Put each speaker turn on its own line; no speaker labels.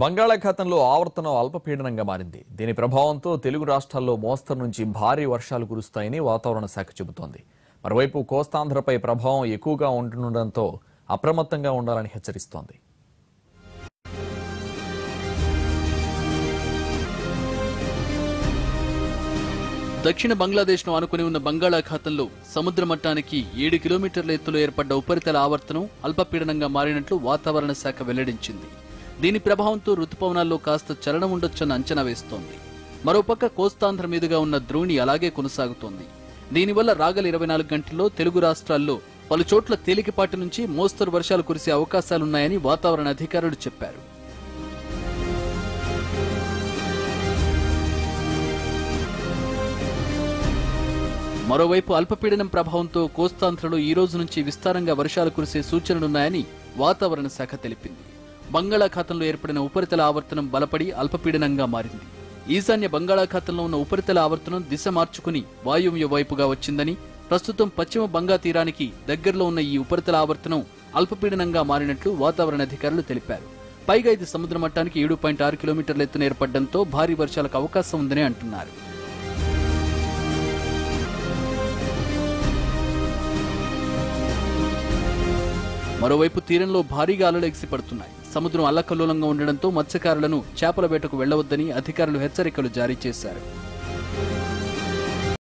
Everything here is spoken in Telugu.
బంగాళాఖాతంలో ఆవర్తనం అల్పపీడనంగా మారింది. దీని ప్రభావంతో తెలుగు రాష్ట్రాల్లో మోస్తరు నుంచి భారీ వర్షాలు కురుస్తాయని వాతావరణ శాఖ చెబుతోంది. మరోవైపు కోస్తాంధ్రపై ప్రభావం ఎక్కువగా ఉంటుండటంతో అప్రమత్తంగా ఉండాలని హెచ్చరిస్తోంది.
దక్షిణ బంగ్లాదేశ్ను ఆనుకుని ఉన్న బంగాళాఖాతంలో సముద్ర మట్టానికి 7 కిలోమీటర్ల ఎత్తులో ఏర్పడ్డ ఉపరితల ఆవర్తనం అల్పపీడనంగా మారినట్లు వాతావరణ శాఖ వెల్లడించింది. దీని ప్రభావంతో రుతుపవనాల్లో కాస్త చలనం ఉండొచ్చన్న అంచనా వేస్తోంది. మరోపక్క కోస్తాంధ్ర మీదుగా ఉన్న ద్రోణి అలాగే కొనసాగుతోంది. దీనివల్ల రాగల 24 గంటల్లో తెలుగు రాష్ట్రాల్లో పలు చోట్ల తేలికపాటి నుంచి మోస్తరు వర్షాలు కురిసే అవకాశాలున్నాయని వాతావరణ అధికారులు చెప్పారు. మరోవైపు అల్పపీడనం ప్రభావంతో కోస్తాంధ్రలో ఈ రోజు నుంచి విస్తారంగా వర్షాలు కురిసే సూచనలున్నాయని వాతావరణ శాఖ తెలిపింది. బంగాళాఖాతంలో ఏర్పడిన ఉపరితల ఆవర్తనం బలపడి అల్పపీడనంగా మారింది. ఈశాన్య బంగాళాఖాతంలో ఉన్న ఉపరితల ఆవర్తనం దిశ మార్చుకుని వాయువ్య వైపుగా వచ్చిందని, ప్రస్తుతం పశ్చిమ బంగా తీరానికి దగ్గరలో ఉన్న ఈ ఉపరితల ఆవర్తనం అల్పపీడనంగా మారినట్లు వాతావరణ అధికారులు తెలిపారు. పైగా ఇది సముద్ర మట్టానికి 7.6 కిలోమీటర్ల ఎత్తున ఏర్పడడంతో భారీ వర్షాలకు అవకాశం ఉందని అంటున్నారు. మరోవైపు తీరంలో భారీగా అలలు ఎగిసిపడుతున్నాయి. సముద్రం అల్లకల్లోలంగా ఉండడంతో మత్స్యకారులను చేపల వేటకు వెళ్లవద్దని అధికారులు హెచ్చరికలు జారీ చేశారు.